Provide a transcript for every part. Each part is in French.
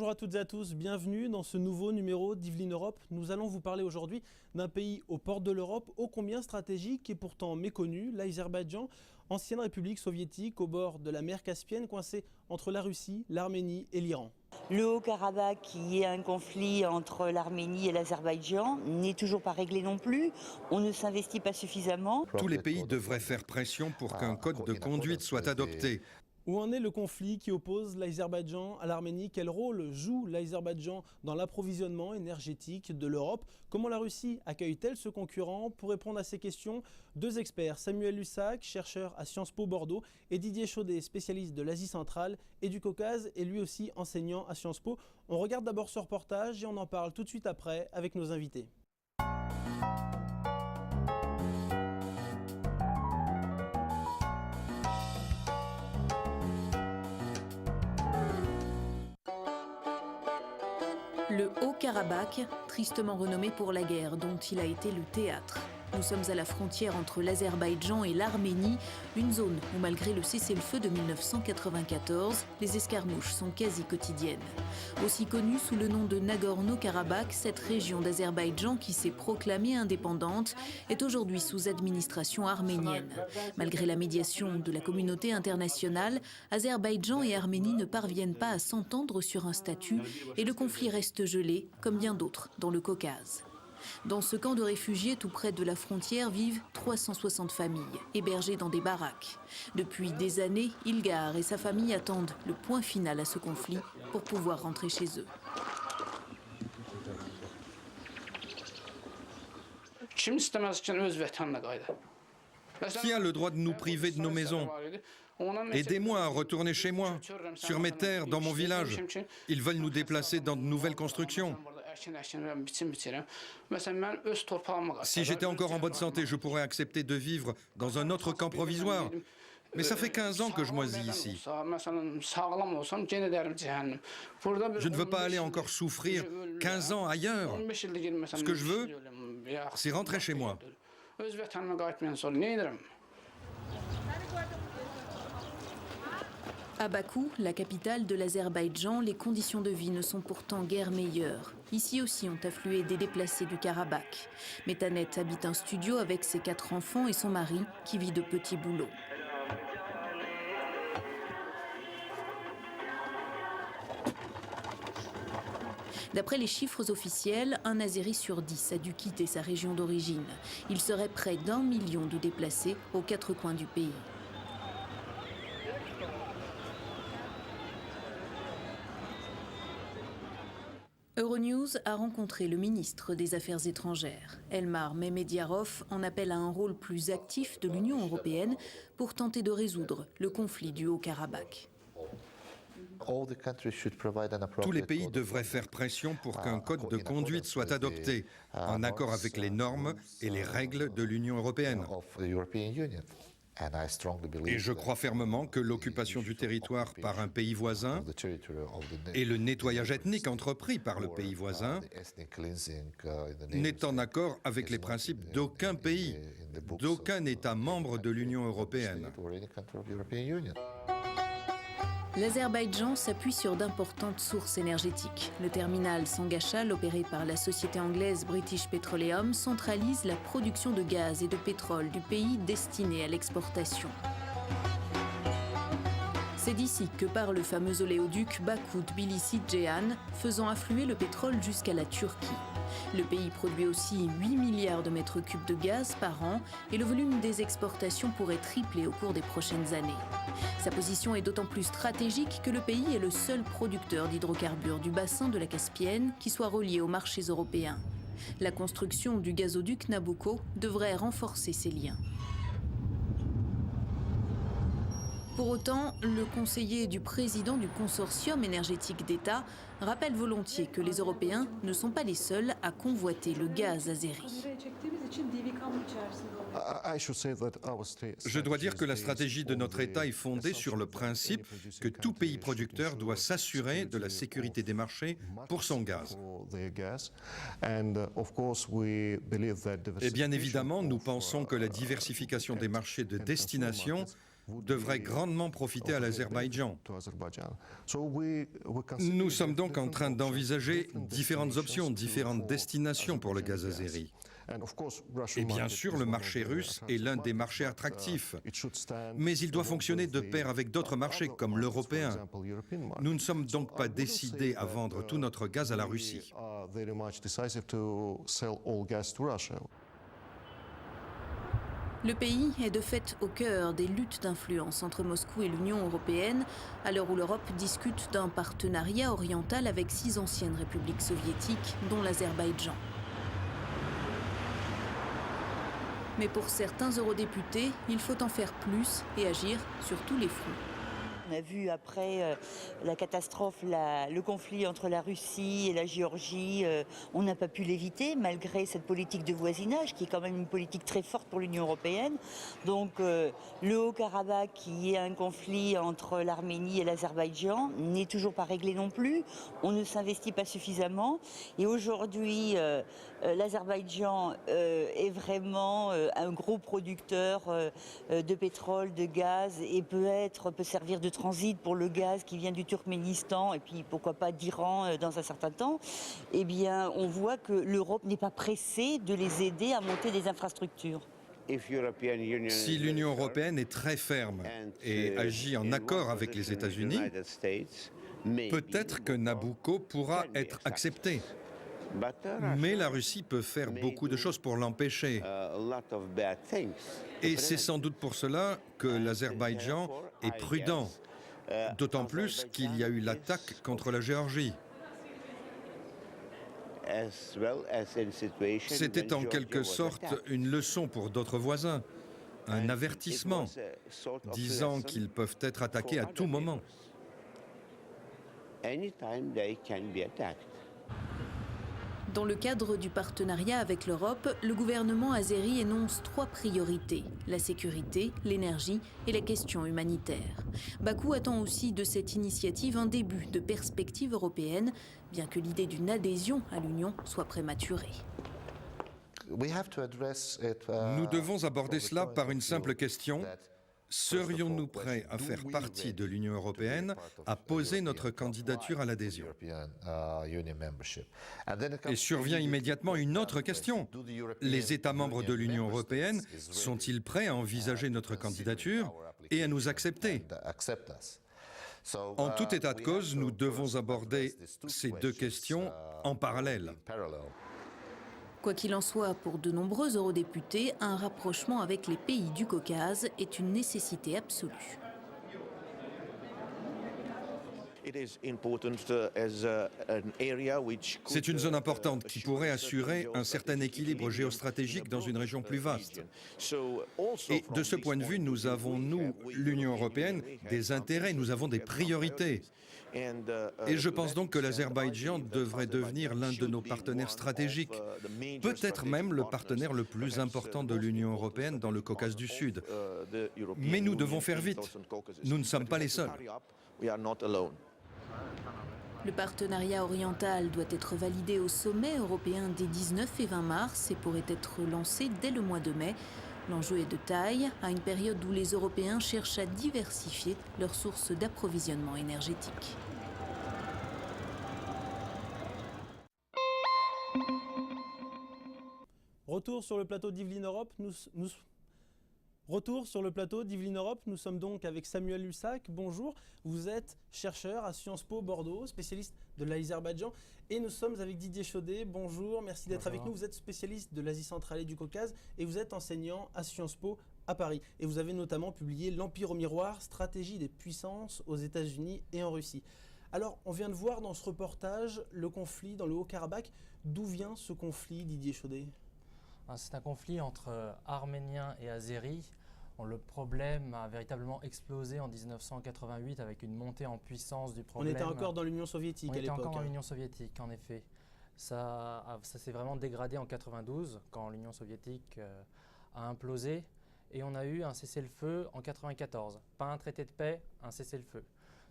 Bonjour à toutes et à tous, bienvenue dans ce nouveau numéro d'Yveline Europe. Nous allons vous parler aujourd'hui d'un pays aux portes de l'Europe, ô combien stratégique et pourtant méconnu, l'Azerbaïdjan, ancienne république soviétique au bord de la mer Caspienne, coincée entre la Russie, l'Arménie et l'Iran. Le Haut-Karabakh, qui est un conflit entre l'Arménie et l'Azerbaïdjan, n'est toujours pas réglé non plus. On ne s'investit pas suffisamment. Tous les pays devraient faire pression pour qu'un code de conduite soit adopté. Où en est le conflit qui oppose l'Azerbaïdjan à l'Arménie? Quel rôle joue l'Azerbaïdjan dans l'approvisionnement énergétique de l'Europe? Comment la Russie accueille-t-elle ce concurrent? Pour répondre à ces questions, deux experts, Samuel Lussac, chercheur à Sciences Po Bordeaux, et Didier Chaudet, spécialiste de l'Asie centrale et du Caucase, et lui aussi enseignant à Sciences Po. On regarde d'abord ce reportage et on en parle tout de suite après avec nos invités. Le Haut-Karabakh, tristement renommé pour la guerre dont il a été le théâtre. Nous sommes à la frontière entre l'Azerbaïdjan et l'Arménie, une zone où malgré le cessez-le-feu de 1994, les escarmouches sont quasi quotidiennes. Aussi connue sous le nom de Nagorno-Karabakh, cette région d'Azerbaïdjan qui s'est proclamée indépendante est aujourd'hui sous administration arménienne. Malgré la médiation de la communauté internationale, Azerbaïdjan et Arménie ne parviennent pas à s'entendre sur un statut et le conflit reste gelé, comme bien d'autres dans le Caucase. Dans ce camp de réfugiés tout près de la frontière vivent 360 familles, hébergées dans des baraques. Depuis des années, Ilgar et sa famille attendent le point final à ce conflit pour pouvoir rentrer chez eux. Qui a le droit de nous priver de nos maisons? Aidez-moi à retourner chez moi, sur mes terres, dans mon village. Ils veulent nous déplacer dans de nouvelles constructions. Si j'étais encore en bonne santé, je pourrais accepter de vivre dans un autre camp provisoire. Mais ça fait 15 ans que je moisis ici. Je ne veux pas aller encore souffrir 15 ans ailleurs. Ce que je veux, c'est rentrer chez moi. À Bakou, la capitale de l'Azerbaïdjan, les conditions de vie ne sont pourtant guère meilleures. Ici aussi ont afflué des déplacés du Karabakh. Metanet habite un studio avec ses 4 enfants et son mari qui vit de petits boulots. D'après les chiffres officiels, un Azéri sur 10 a dû quitter sa région d'origine. Il serait près d'1 million de déplacés aux 4 coins du pays. Euronews a rencontré le ministre des Affaires étrangères. Elmar Mehmediarov en appelle à un rôle plus actif de l'Union européenne pour tenter de résoudre le conflit du Haut-Karabakh. Tous les pays devraient faire pression pour qu'un code de conduite soit adopté, en accord avec les normes et les règles de l'Union européenne. Et je crois fermement que l'occupation du territoire par un pays voisin et le nettoyage ethnique entrepris par le pays voisin n'est en accord avec les principes d'aucun pays, d'aucun État membre de l'Union européenne. L'Azerbaïdjan s'appuie sur d'importantes sources énergétiques. Le terminal Sangachal, opéré par la société anglaise British Petroleum, centralise la production de gaz et de pétrole du pays destiné à l'exportation. C'est d'ici que part le fameux oléoduc Bakou-Tbilissi-Ceyhan, faisant affluer le pétrole jusqu'à la Turquie. Le pays produit aussi 8 milliards de mètres cubes de gaz par an et le volume des exportations pourrait tripler au cours des prochaines années. Sa position est d'autant plus stratégique que le pays est le seul producteur d'hydrocarbures du bassin de la Caspienne qui soit relié aux marchés européens. La construction du gazoduc Nabucco devrait renforcer ces liens. Pour autant, le conseiller du président du consortium énergétique d'État rappelle volontiers que les Européens ne sont pas les seuls à convoiter le gaz azéri. Je dois dire que la stratégie de notre État est fondée sur le principe que tout pays producteur doit s'assurer de la sécurité des marchés pour son gaz. Et bien évidemment, nous pensons que la diversification des marchés de destination devrait grandement profiter à l'Azerbaïdjan. Nous sommes donc en train d'envisager différentes options, différentes destinations pour le gaz azéri. Et bien sûr, le marché russe est l'un des marchés attractifs, mais il doit fonctionner de pair avec d'autres marchés comme l'européen. Nous ne sommes donc pas décidés à vendre tout notre gaz à la Russie. Le pays est de fait au cœur des luttes d'influence entre Moscou et l'Union européenne, à l'heure où l'Europe discute d'un partenariat oriental avec 6 anciennes républiques soviétiques, dont l'Azerbaïdjan. Mais pour certains eurodéputés, il faut en faire plus et agir sur tous les fronts. On a vu après la catastrophe, le conflit entre la Russie et la Géorgie, on n'a pas pu l'éviter malgré cette politique de voisinage qui est quand même une politique très forte pour l'Union européenne. Donc le Haut-Karabakh, qui est un conflit entre l'Arménie et l'Azerbaïdjan, n'est toujours pas réglé non plus. On ne s'investit pas suffisamment. Et aujourd'hui, l'Azerbaïdjan est vraiment un gros producteur de pétrole, de gaz et peut servir de transit pour le gaz qui vient du Turkménistan et puis pourquoi pas d'Iran dans un certain temps. Eh bien, on voit que l'Europe n'est pas pressée de les aider à monter des infrastructures. Si l'Union européenne est très ferme et agit en accord avec les États-Unis, peut-être que Nabucco pourra être accepté. Mais la Russie peut faire beaucoup de choses pour l'empêcher. Et c'est sans doute pour cela que l'Azerbaïdjan est prudent, d'autant plus qu'il y a eu l'attaque contre la Géorgie. C'était en quelque sorte une leçon pour d'autres voisins, un avertissement, disant qu'ils peuvent être attaqués à tout moment. Dans le cadre du partenariat avec l'Europe, le gouvernement azéri énonce 3 priorités: la sécurité, l'énergie et la question humanitaire. Bakou attend aussi de cette initiative un début de perspective européenne, bien que l'idée d'une adhésion à l'Union soit prématurée. Nous devons aborder cela par une simple question. Serions-nous prêts à faire partie de l'Union européenne, à poser notre candidature à l'adhésion? Et survient immédiatement une autre question. Les États membres de l'Union européenne sont-ils prêts à envisager notre candidature et à nous accepter? En tout état de cause, nous devons aborder ces 2 questions en parallèle. Quoi qu'il en soit, pour de nombreux eurodéputés, un rapprochement avec les pays du Caucase est une nécessité absolue. C'est une zone importante qui pourrait assurer un certain équilibre géostratégique dans une région plus vaste. Et de ce point de vue, nous avons, nous, l'Union européenne, des intérêts, nous avons des priorités. Et je pense donc que l'Azerbaïdjan devrait devenir l'un de nos partenaires stratégiques, peut-être même le partenaire le plus important de l'Union européenne dans le Caucase du Sud. Mais nous devons faire vite. Nous ne sommes pas les seuls. Le partenariat oriental doit être validé au sommet européen des 19 et 20 mars et pourrait être lancé dès le mois de mai. L'enjeu est de taille, à une période où les Européens cherchent à diversifier leurs sources d'approvisionnement énergétique. Retour sur le plateau d'Yveline Europe. Retour sur le plateau d'Yveline Europe. Nous sommes donc avec Samuel Lussac. Bonjour. Vous êtes chercheur à Sciences Po Bordeaux, spécialiste de l'Azerbaïdjan. Et nous sommes avec Didier Chaudet. Bonjour, merci d'être avec nous. Vous êtes spécialiste de l'Asie centrale et du Caucase et vous êtes enseignant à Sciences Po à Paris. Et vous avez notamment publié L'Empire au miroir, stratégie des puissances aux États-Unis et en Russie. Alors, on vient de voir dans ce reportage le conflit dans le Haut-Karabakh. D'où vient ce conflit, Didier Chaudet ? C'est un conflit entre Arméniens et Azéris. Le problème a véritablement explosé en 1988 avec une montée en puissance du problème. On était encore dans l'Union soviétique à l'époque. On était encore dans l'Union soviétique, en effet. Ça s'est vraiment dégradé en 92 quand l'Union soviétique a implosé. Et on a eu un cessez-le-feu en 94. Pas un traité de paix, un cessez-le-feu.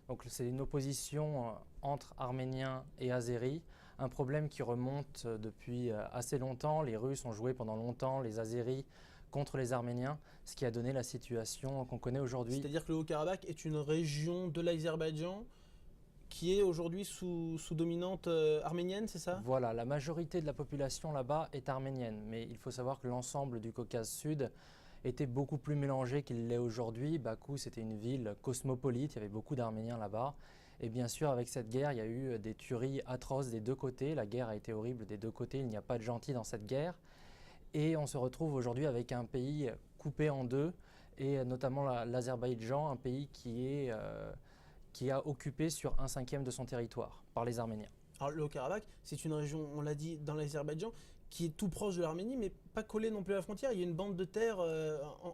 Donc c'est une opposition entre Arméniens et Azéris. Un problème qui remonte depuis assez longtemps. Les Russes ont joué pendant longtemps les Azéris contre les Arméniens, ce qui a donné la situation qu'on connaît aujourd'hui. C'est-à-dire que le Haut-Karabakh est une région de l'Azerbaïdjan qui est aujourd'hui sous dominante arménienne, c'est ça? Voilà, la majorité de la population là-bas est arménienne, mais il faut savoir que l'ensemble du Caucase Sud était beaucoup plus mélangé qu'il l'est aujourd'hui. Bakou, c'était une ville cosmopolite, il y avait beaucoup d'Arméniens là-bas. Et bien sûr, avec cette guerre, il y a eu des tueries atroces des deux côtés. La guerre a été horrible des deux côtés, il n'y a pas de gentils dans cette guerre. Et on se retrouve aujourd'hui avec un pays coupé en deux, et notamment l'Azerbaïdjan, un pays qui a occupé sur 1/5 de son territoire par les Arméniens. Alors le Haut-Karabakh, c'est une région, on l'a dit, dans l'Azerbaïdjan, qui est tout proche de l'Arménie, mais pas collée non plus à la frontière. Il y a une bande de terre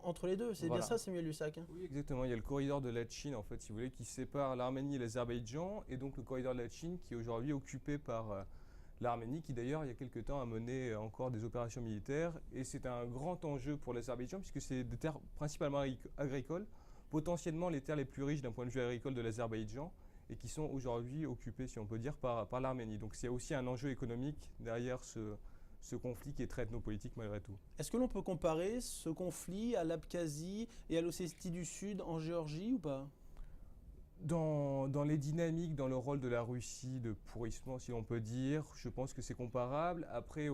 entre les deux. C'est Voilà. bien ça, Samuel Lussac, hein? Oui, exactement. Il y a le corridor de Latchine, en fait, si vous voulez, qui sépare l'Arménie et l'Azerbaïdjan, et donc le corridor de Latchine qui est aujourd'hui occupé par l'Arménie, qui d'ailleurs, il y a quelque temps, a mené encore des opérations militaires. Et c'est un grand enjeu pour l'Azerbaïdjan, puisque c'est des terres principalement agricoles, potentiellement les terres les plus riches d'un point de vue agricole de l'Azerbaïdjan, et qui sont aujourd'hui occupées, si on peut dire, par l'Arménie. Donc c'est aussi un enjeu économique derrière ce conflit qui est très ethnopolitique malgré tout. Est-ce que l'on peut comparer ce conflit à l'Abkhazie et à l'Ossétie du Sud en Géorgie ou pas? Dans les dynamiques, dans le rôle de la Russie de pourrissement, si l'on peut dire, je pense que c'est comparable. Après,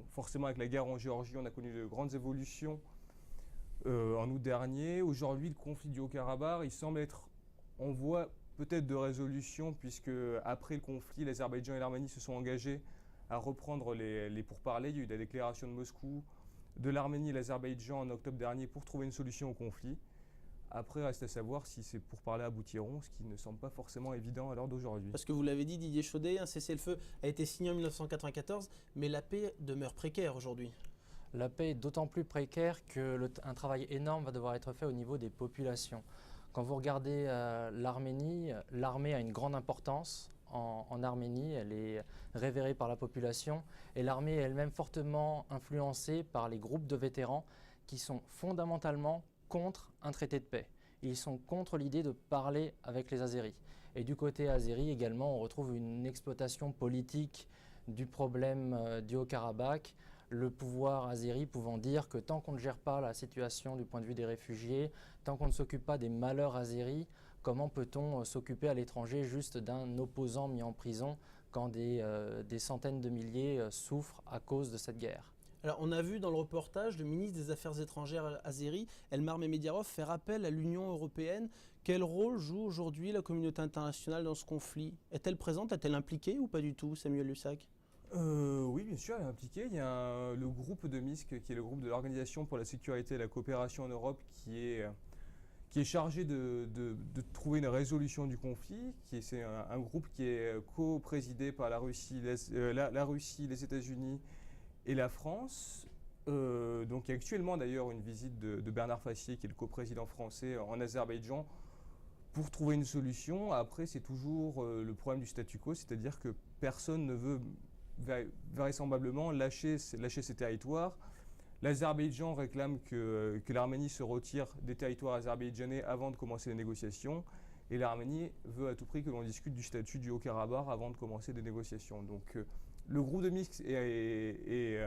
forcément, avec la guerre en Géorgie, on a connu de grandes évolutions en août dernier. Aujourd'hui, le conflit du Haut-Karabakh, il semble être en voie peut-être de résolution, puisque après le conflit, l'Azerbaïdjan et l'Arménie se sont engagés à reprendre les pourparlers. Il y a eu la déclaration de Moscou, de l'Arménie et l'Azerbaïdjan en octobre dernier pour trouver une solution au conflit. Après, reste à savoir si ces pourparlers aboutiront, ce qui ne semble pas forcément évident à l'heure d'aujourd'hui. Parce que vous l'avez dit, Didier Chaudet, un cessez-le-feu a été signé en 1994, mais la paix demeure précaire aujourd'hui. La paix est d'autant plus précaire qu'un travail énorme va devoir être fait au niveau des populations. Quand vous regardez l'Arménie, l'armée a une grande importance en Arménie, elle est révérée par la population, et l'armée est elle-même fortement influencée par les groupes de vétérans qui sont fondamentalement contre un traité de paix. Ils sont contre l'idée de parler avec les Azéris. Et du côté azéri également, on retrouve une exploitation politique du problème du Haut-Karabakh, le pouvoir azéri pouvant dire que tant qu'on ne gère pas la situation du point de vue des réfugiés, tant qu'on ne s'occupe pas des malheurs azéris, comment peut-on s'occuper à l'étranger juste d'un opposant mis en prison quand des centaines de milliers souffrent à cause de cette guerre? Alors, on a vu dans le reportage le ministre des Affaires étrangères azéri, Elmar Mehmediarov, faire appel à l'Union européenne. Quel rôle joue aujourd'hui la communauté internationale dans ce conflit? Est-elle présente? Est-elle impliquée ou pas du tout, Samuel Lussac? Oui, bien sûr, elle est impliquée. Il y a le groupe de Minsk, qui est le groupe de l'Organisation pour la sécurité et la coopération en Europe, qui est chargé de trouver une résolution du conflit. C'est un groupe qui est co-présidé par la Russie, les États-Unis et la France. Donc il y a actuellement d'ailleurs une visite de Bernard Fassier, qui est le coprésident français en Azerbaïdjan, pour trouver une solution. Après, c'est toujours le problème du statu quo, c'est-à-dire que personne ne veut vraisemblablement lâcher ses territoires. L'Azerbaïdjan réclame que l'Arménie se retire des territoires azerbaïdjanais avant de commencer les négociations, et l'Arménie veut à tout prix que l'on discute du statut du Haut-Karabakh avant de commencer des négociations. Donc le groupe de Minsk est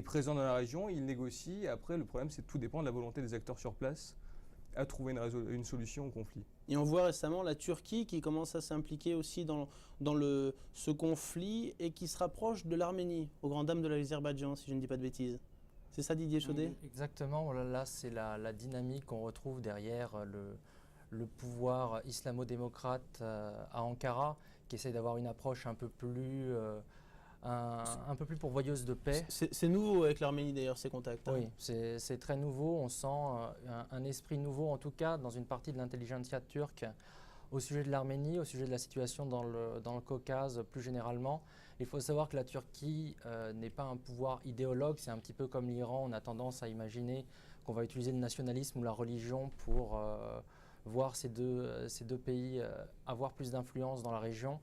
présent dans la région, il négocie. Après, le problème, c'est que tout dépend de la volonté des acteurs sur place à trouver une solution au conflit. Et on voit récemment la Turquie qui commence à s'impliquer aussi dans ce conflit et qui se rapproche de l'Arménie, aux grandes dames de l'Azerbaïdjan, si je ne dis pas de bêtises. C'est ça, Didier Chaudet? Exactement, là c'est la dynamique qu'on retrouve derrière le pouvoir islamo-démocrate à Ankara, qui essaie d'avoir une approche un peu plus pourvoyeuse de paix. C'est nouveau avec l'Arménie d'ailleurs, ces contacts. Hein. Oui, c'est très nouveau. On sent un esprit nouveau, en tout cas dans une partie de l'intelligentsia turque, au sujet de l'Arménie, au sujet de la situation dans le Caucase plus généralement. Il faut savoir que la Turquie n'est pas un pouvoir idéologue, c'est un petit peu comme l'Iran. On a tendance à imaginer qu'on va utiliser le nationalisme ou la religion pour voir ces deux pays avoir plus d'influence dans la région.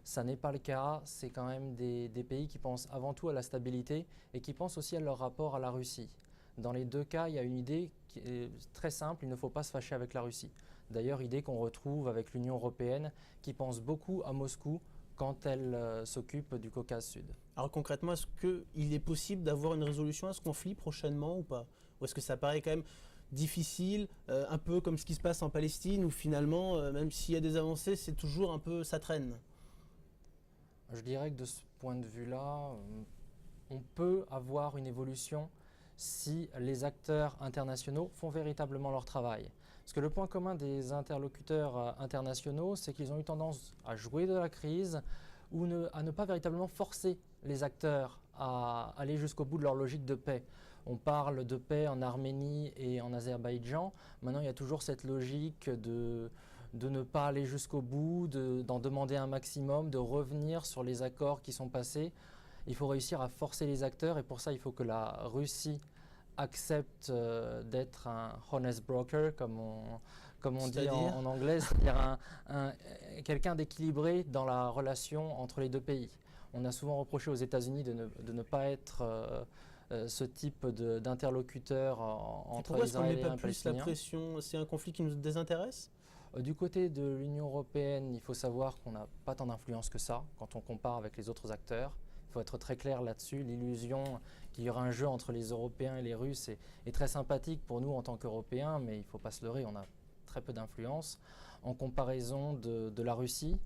Ça n'est pas le cas, c'est quand même des pays qui pensent avant tout à la stabilité et qui pensent aussi à leur rapport à la Russie. Dans les deux cas, il y a une idée qui est très simple, il ne faut pas se fâcher avec la Russie. D'ailleurs, idée qu'on retrouve avec l'Union européenne qui pense beaucoup à Moscou quand elle s'occupe du Caucase Sud. Alors concrètement, est-ce qu'il est possible d'avoir une résolution à ce conflit prochainement ou pas? Ou est-ce que ça paraît quand même difficile, un peu comme ce qui se passe en Palestine, où finalement, même s'il y a des avancées, c'est toujours un peu, ça traîne? Je dirais que de ce point de vue-là, on peut avoir une évolution si les acteurs internationaux font véritablement leur travail. Parce que le point commun des interlocuteurs internationaux, c'est qu'ils ont eu tendance à jouer de la crise ou à ne pas véritablement forcer les acteurs à aller jusqu'au bout de leur logique de paix. On parle de paix en Arménie et en Azerbaïdjan. Maintenant, il y a toujours cette logique de ne pas aller jusqu'au bout, d'en demander un maximum, de revenir sur les accords qui sont passés. Il faut réussir à forcer les acteurs et pour ça, il faut que la Russie accepte d'être un honest broker, comme on dit en anglais, c'est-à-dire quelqu'un d'équilibré dans la relation entre les deux pays. On a souvent reproché aux États-Unis de ne pas être ce type d'interlocuteur entre Israël et Pourquoi est-ce qu'on ne met un pas plus la pression? C'est un conflit qui nous désintéresse? Du côté de l'Union européenne, il faut savoir qu'on n'a pas tant d'influence que ça quand on compare avec les autres acteurs. Il faut être très clair là-dessus. L'illusion qu'il y aura un jeu entre les Européens et les Russes est très sympathique pour nous en tant qu'Européens, mais il ne faut pas se leurrer, on a très peu d'influence. En comparaison de la Russie,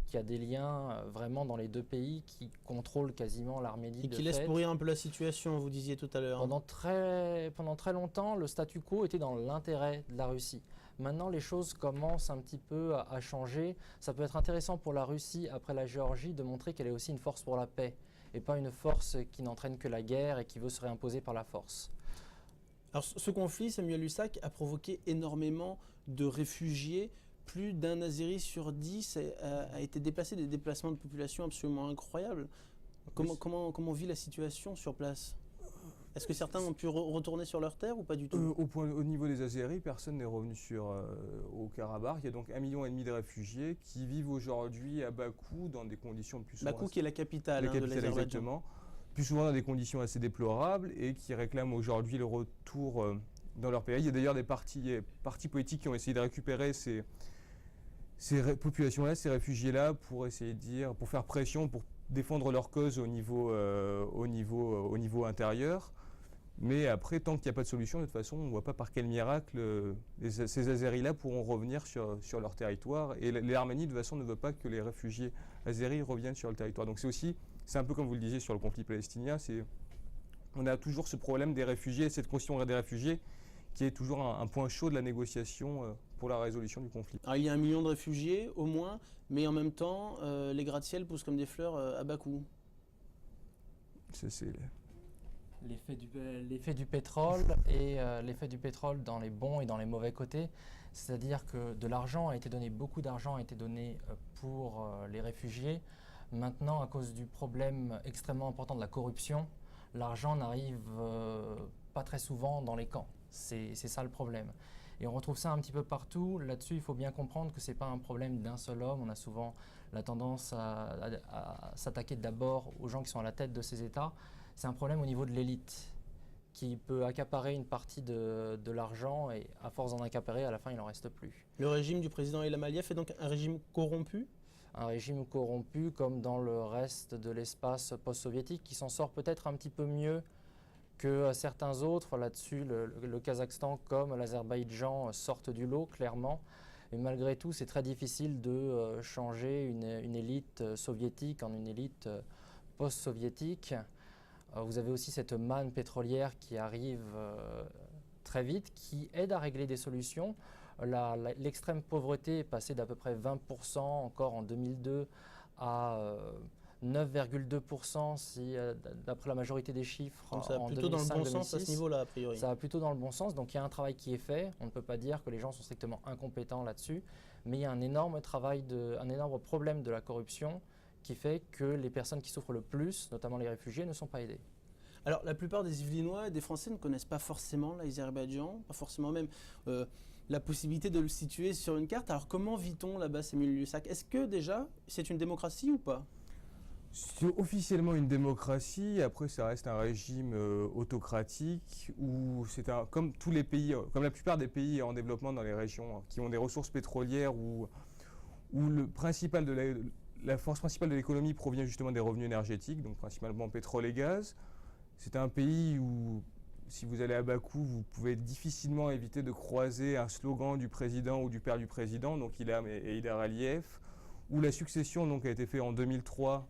qui a des liens vraiment dans les deux pays, qui contrôlent quasiment l'Arménie. Et qui laisse pourrir un peu la situation, vous disiez tout à l'heure. Pendant très longtemps, le statu quo était dans l'intérêt de la Russie. Maintenant, les choses commencent un petit peu à changer. Ça peut être intéressant pour la Russie, après la Géorgie, de montrer qu'elle est aussi une force pour la paix, et pas une force qui n'entraîne que la guerre et qui veut se réimposer par la force. Alors ce conflit, Samuel Lussac, a provoqué énormément de réfugiés. Plus d'un Azéri sur 10 a été déplacé, des déplacements de population absolument incroyables. Comment vit la situation sur place? Est-ce que certains ont pu retourner sur leur terre ou pas du tout? Au niveau des Azéris, personne n'est revenu au Karabakh. Il y a donc 1,5 million de réfugiés qui vivent aujourd'hui à Bakou dans des conditions plus souvent... Bakou qui est la capitale, de l'Azerbaïdjan. Exactement. Plus souvent dans des conditions assez déplorables et qui réclament aujourd'hui le retour dans leur pays. Il y a d'ailleurs des partis politiques qui ont essayé de récupérer ces populations-là, ces réfugiés-là, pour essayer pour faire pression, pour défendre leur cause au niveau intérieur. Mais après, tant qu'il n'y a pas de solution, de toute façon, on ne voit pas par quel miracle ces Azéris-là pourront revenir sur leur territoire. Et l'Arménie, de toute façon, ne veut pas que les réfugiés azéris reviennent sur le territoire. Donc c'est un peu comme vous le disiez sur le conflit palestinien, on a toujours ce problème des réfugiés, cette question des réfugiés, qui est toujours un point chaud de la négociation pour la résolution du conflit. Alors, il y a 1 million de réfugiés au moins, mais en même temps, les gratte-ciel poussent comme des fleurs à Bakou. C'est l'effet du pétrole et l'effet du pétrole dans les bons et dans les mauvais côtés. C'est-à-dire que beaucoup d'argent a été donné pour les réfugiés. Maintenant, à cause du problème extrêmement important de la corruption, l'argent n'arrive pas très souvent dans les camps. C'est ça le problème. Et on retrouve ça un petit peu partout. Là-dessus, il faut bien comprendre que ce n'est pas un problème d'un seul homme. On a souvent la tendance à s'attaquer d'abord aux gens qui sont à la tête de ces États. C'est un problème au niveau de l'élite qui peut accaparer une partie de l'argent et à force d'en accaparer, à la fin, il n'en reste plus. Le régime du président Ilham Aliyev est donc un régime corrompu? Un régime corrompu comme dans le reste de l'espace post-soviétique qui s'en sort peut-être un petit peu mieux que certains autres. Là-dessus, le Kazakhstan comme l'Azerbaïdjan sortent du lot, clairement. Et malgré tout, c'est très difficile de changer une élite soviétique en une élite post-soviétique. Vous avez aussi cette manne pétrolière qui arrive très vite, qui aide à régler des solutions. L'extrême pauvreté est passée d'à peu près 20% encore en 2002 à 9,2% d'après la majorité des chiffres. Donc ça va plutôt dans le bon sens à ce niveau-là, a priori. Ça va plutôt dans le bon sens, donc il y a un travail qui est fait. On ne peut pas dire que les gens sont strictement incompétents là-dessus, mais il y a un énorme problème de la corruption qui fait que les personnes qui souffrent le plus, notamment les réfugiés, ne sont pas aidées. Alors la plupart des Yvelinois et des Français ne connaissent pas forcément l'Azerbaïdjan, pas forcément même la possibilité de le situer sur une carte. Alors comment vit-on là-bas, Samuel Lussac? Est-ce que déjà c'est une démocratie ou pas? C'est officiellement une démocratie, après ça reste un régime autocratique où comme tous les pays, comme la plupart des pays en développement dans les régions qui ont des ressources pétrolières où le principal la force principale de l'économie provient justement des revenus énergétiques, donc principalement pétrole et gaz. C'est un pays où, si vous allez à Bakou, vous pouvez difficilement éviter de croiser un slogan du président ou du père du président, donc Ilham et Heydar Aliyev, où la succession donc, a été faite en 2003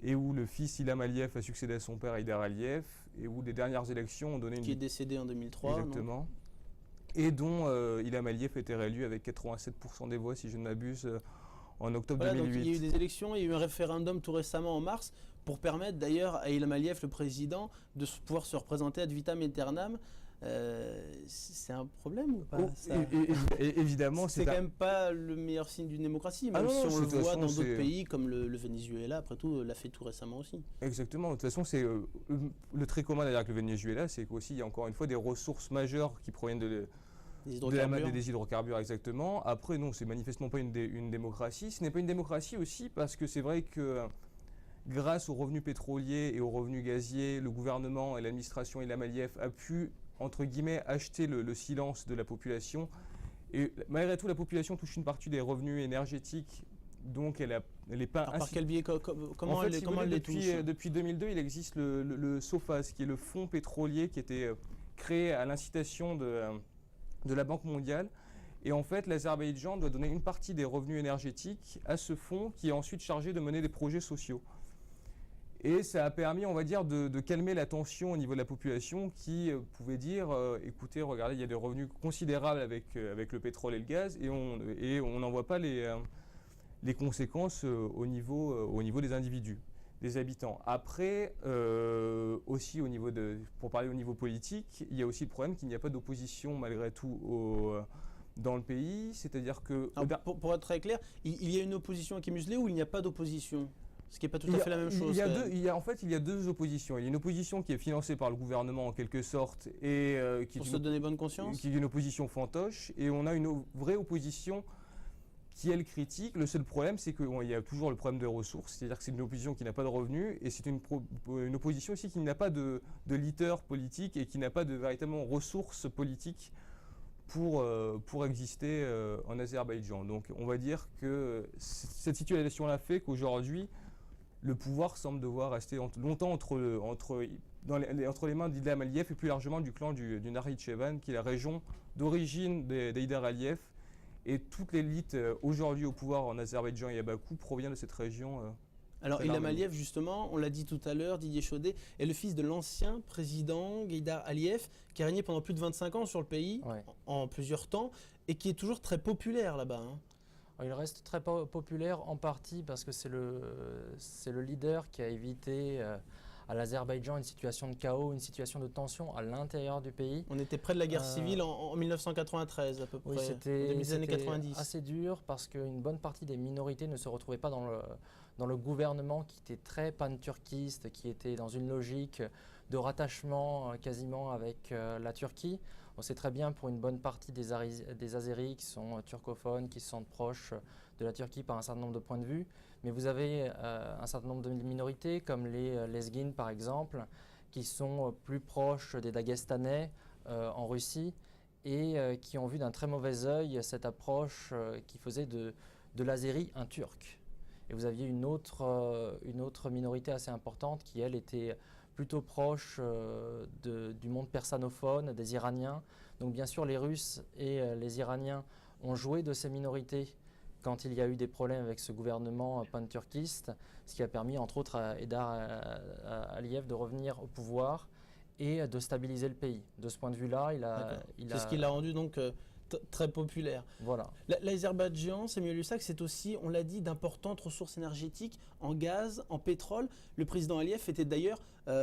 et où le fils Ilham Aliyev a succédé à son père Heydar Aliyev, et où les dernières élections ont donné Qui est décédé en 2003. Exactement. Non, et dont Ilham Aliyev a été réélu avec 87% des voix, si je ne m'abuse, en octobre voilà, 2008. donc il y a eu des élections, il y a eu un référendum tout récemment en mars pour permettre d'ailleurs à Ilham Aliyev, le président, de pouvoir se représenter ad vitam aeternam. C'est un problème ou pas ça Évidemment, c'est quand même pas le meilleur signe d'une démocratie, même si on le voit dans d'autres pays comme le Venezuela, après tout, l'a fait tout récemment aussi. Exactement, de toute façon, c'est le trait commun d'ailleurs avec le Venezuela, c'est qu'aussi il y a encore une fois des ressources majeures qui proviennent des hydrocarbures, exactement. Après, non, c'est manifestement pas une démocratie. Ce n'est pas une démocratie aussi parce que c'est vrai que grâce aux revenus pétroliers et aux revenus gaziers, le gouvernement et l'administration Ilham Aliyev a pu, entre guillemets, acheter le silence de la population. Et malgré tout, la population touche une partie des revenus énergétiques, donc elle n'est pas... Alors, par quel biais, comment en fait, elle les touche depuis 2002, il existe le SOFAS, qui est le fonds pétrolier qui a été créé à l'incitation de la Banque mondiale. Et en fait, l'Azerbaïdjan doit donner une partie des revenus énergétiques à ce fonds qui est ensuite chargé de mener des projets sociaux. Et ça a permis, on va dire, de calmer la tension au niveau de la population qui pouvait dire écoutez, regardez, il y a des revenus considérables avec le pétrole et le gaz et on n'en voit pas les conséquences au niveau des individus, des habitants. Après, aussi pour parler au niveau politique, il y a aussi le problème qu'il n'y a pas d'opposition malgré tout dans le pays. C'est-à-dire que... Alors, pour être très clair, il y a une opposition qui est muselée ou il n'y a pas d'opposition ? Ce qui n'est pas tout à fait la même chose. Il y a deux oppositions. Il y a une opposition qui est financée par le gouvernement en quelque sorte et pour se donner bonne conscience, qui est une opposition fantoche, et on a une vraie opposition qui elle critique. Le seul problème, c'est qu'il y a toujours le problème des ressources, c'est-à-dire que c'est une opposition qui n'a pas de revenus et c'est une opposition aussi qui n'a pas de leader politique et qui n'a pas de véritablement ressources politiques pour exister en Azerbaïdjan. Donc on va dire que cette situation-là fait qu'aujourd'hui, le pouvoir semble devoir rester longtemps entre les mains d'Ilham Aliyev et plus largement du clan du Nakhitchevan, qui est la région d'origine d'Heydar Aliyev. Et toute l'élite aujourd'hui au pouvoir en Azerbaïdjan et à Bakou provient de cette région. Alors Ilham Aliyev, justement, on l'a dit tout à l'heure, Didier Chaudet, est le fils de l'ancien président Heydar Aliyev, qui a régné pendant plus de 25 ans sur le pays, ouais, en plusieurs temps, et qui est toujours très populaire là-bas. Il reste très populaire en partie parce que c'est le leader qui a évité à l'Azerbaïdjan une situation de chaos, une situation de tension à l'intérieur du pays. On était près de la guerre civile en 1993 à peu près, oui, c'était des années 90. Assez dur parce qu'une bonne partie des minorités ne se retrouvaient pas dans le gouvernement qui était très pan-turquiste, qui était dans une logique de rattachement quasiment avec la Turquie. On sait très bien pour une bonne partie des Azéris qui sont turcophones, qui se sentent proches de la Turquie par un certain nombre de points de vue. Mais vous avez un certain nombre de minorités comme les Lezgins par exemple, qui sont plus proches des Dagestanais en Russie et qui ont vu d'un très mauvais œil cette approche qui faisait de l'Azéri un Turc. Et vous aviez une autre minorité assez importante qui, elle, était plutôt proche du monde persanophone, des Iraniens. Donc bien sûr, les Russes et les Iraniens ont joué de ces minorités quand il y a eu des problèmes avec ce gouvernement pan-turquiste, ce qui a permis entre autres à Heydar Aliyev de revenir au pouvoir et de stabiliser le pays. De ce point de vue-là, c'est ce qui l'a rendu donc très populaire. Voilà. L'Azerbaïdjan, Samuel Lussac, c'est aussi, on l'a dit, d'importantes ressources énergétiques en gaz, en pétrole. Le président Aliyev était d'ailleurs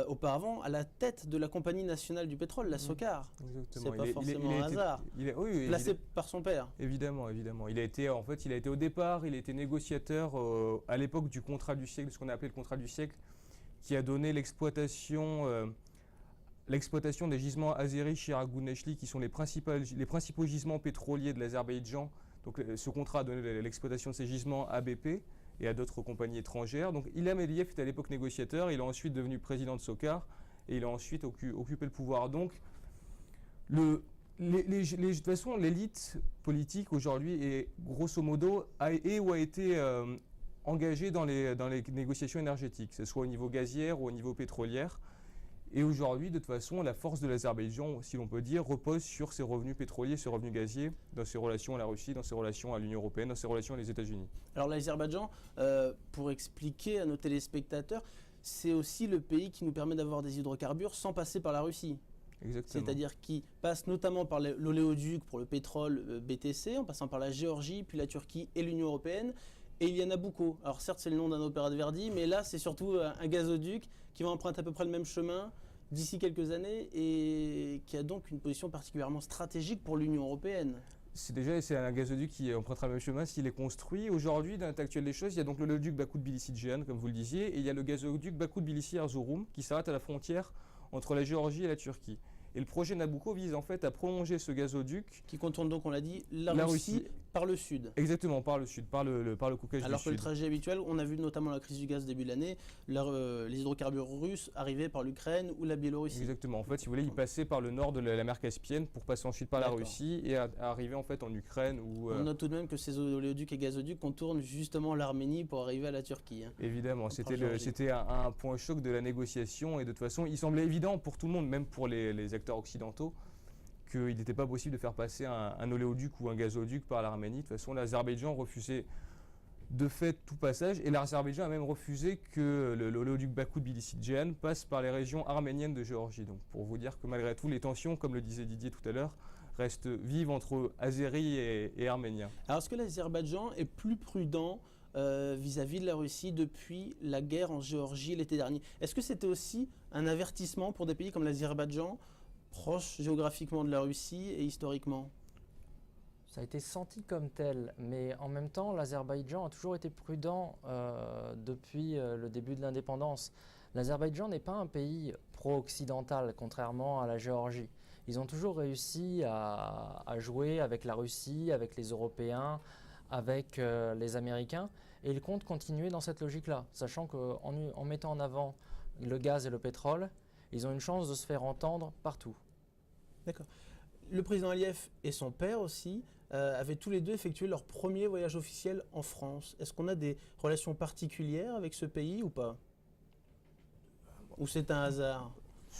auparavant à la tête de la compagnie nationale du pétrole, la SOCAR. Exactement. C'est pas forcément un hasard. Placé par son père. Évidemment. Il a été au départ, il a été négociateur à l'époque du contrat du siècle, ce qu'on a appelé le contrat du siècle, qui a donné l'exploitation des gisements azéris Chirag-Gounechli, qui sont les principaux gisements pétroliers de l'Azerbaïdjan. Donc ce contrat a donné l'exploitation de ces gisements à BP et à d'autres compagnies étrangères. Donc Ilham Aliyev était à l'époque négociateur, il est ensuite devenu président de SOCAR et il a ensuite occupé le pouvoir. Donc de toute façon, l'élite politique aujourd'hui est grosso modo a été engagé dans les négociations énergétiques, que ce soit au niveau gazière ou au niveau pétrolier. Et aujourd'hui, de toute façon, la force de l'Azerbaïdjan, si l'on peut dire, repose sur ses revenus pétroliers, ses revenus gaziers, dans ses relations à la Russie, dans ses relations à l'Union européenne, dans ses relations avec les États-Unis. Alors l'Azerbaïdjan, pour expliquer à nos téléspectateurs, c'est aussi le pays qui nous permet d'avoir des hydrocarbures sans passer par la Russie. Exactement. C'est-à-dire qui passe notamment par l'oléoduc pour le pétrole BTC, en passant par la Géorgie, puis la Turquie et l'Union européenne. Et il y en a beaucoup. Alors certes, c'est le nom d'un opéra de Verdi, mais là, c'est surtout un gazoduc qui va emprunter à peu près le même chemin d'ici quelques années et qui a donc une position particulièrement stratégique pour l'Union européenne. C'est un gazoduc qui empruntera le même chemin s'il est construit. Aujourd'hui, dans l'état actuel des choses, il y a donc l'oléoduc Bakou-Tbilissi-Ceyhan, comme vous le disiez, et il y a le gazoduc Bakou-Tbilissi-Erzurum qui s'arrête à la frontière entre la Géorgie et la Turquie. Et le projet Nabucco vise en fait à prolonger ce gazoduc. Qui contourne donc, on l'a dit, la Russie par le sud. Exactement, par le sud, par le Caucase du Sud. Alors que le trajet habituel, on a vu notamment la crise du gaz début de l'année, les hydrocarbures russes arrivaient par l'Ukraine ou la Biélorussie. Exactement, en fait, si vous voulez, ils passaient par le nord de la mer Caspienne pour passer ensuite par la Russie et arriver en fait en Ukraine. On note tout de même que ces oléoducs et gazoducs contournent justement l'Arménie pour arriver à la Turquie. Hein. Évidemment, c'était un point choc de la négociation et de toute façon, il semblait évident pour tout le monde, même pour les acteurs occidentaux, qu'il n'était pas possible de faire passer un oléoduc ou un gazoduc par l'Arménie. De toute façon, l'Azerbaïdjan refusait de fait tout passage et l'Azerbaïdjan a même refusé que l'oléoduc Bakou-Tbilissi-Ceyhan passe par les régions arméniennes de Géorgie. Donc pour vous dire que malgré tout, les tensions, comme le disait Didier tout à l'heure, restent vives entre Azéris et Arméniens. Alors est-ce que l'Azerbaïdjan est plus prudent vis-à-vis de la Russie depuis la guerre en Géorgie l'été dernier? Est-ce que c'était aussi un avertissement pour des pays comme l'Azerbaïdjan, proche géographiquement de la Russie et historiquement? Ça a été senti comme tel, mais en même temps, l'Azerbaïdjan a toujours été prudent depuis le début de l'indépendance. L'Azerbaïdjan n'est pas un pays pro-occidental, contrairement à la Géorgie. Ils ont toujours réussi à jouer avec la Russie, avec les Européens, avec les Américains, et ils comptent continuer dans cette logique-là, sachant qu'en mettant en avant le gaz et le pétrole, ils ont une chance de se faire entendre partout. D'accord. Le président Aliyev et son père aussi avaient tous les deux effectué leur premier voyage officiel en France. Est-ce qu'on a des relations particulières avec ce pays ou pas? Ou c'est un hasard?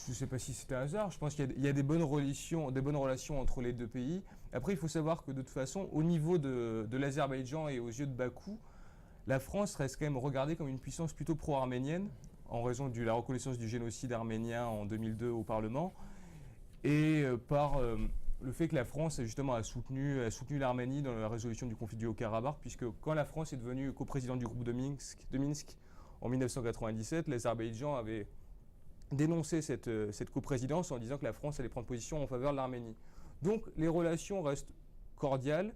Je ne sais pas si c'est un hasard. Je pense qu'il y a des bonnes relations entre les deux pays. Après, il faut savoir que de toute façon, au niveau de l'Azerbaïdjan et aux yeux de Bakou, la France reste quand même regardée comme une puissance plutôt pro-arménienne, en raison de la reconnaissance du génocide arménien en 2002 au Parlement, et par le fait que la France justement a soutenu l'Arménie dans la résolution du conflit du Haut-Karabakh, puisque quand la France est devenue coprésidente du groupe de Minsk en 1997, l'Azerbaïdjan avait dénoncé cette coprésidence en disant que la France allait prendre position en faveur de l'Arménie. Donc les relations restent cordiales.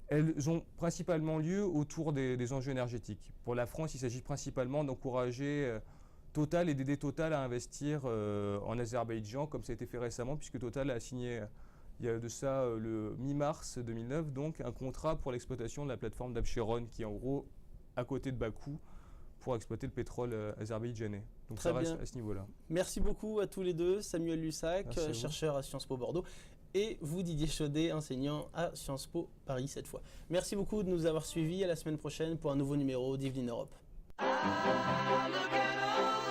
Elles ont principalement lieu autour des enjeux énergétiques. Pour la France, il s'agit principalement d'encourager Total et d'aider Total à investir en Azerbaïdjan, comme ça a été fait récemment, puisque Total a signé, il y a de ça le mi-mars 2009, donc un contrat pour l'exploitation de la plateforme d'Absheron, qui est en gros à côté de Bakou, pour exploiter le pétrole azerbaïdjanais. Donc Très ça reste bien. à ce niveau-là. Merci beaucoup à tous les deux, Samuel Lussac, Merci à vous. chercheur à Sciences Po Bordeaux, et vous Didier Chaudet, enseignant à Sciences Po Paris cette fois. Merci beaucoup de nous avoir suivis, à la semaine prochaine pour un nouveau numéro d'Yveline Europe. Look at all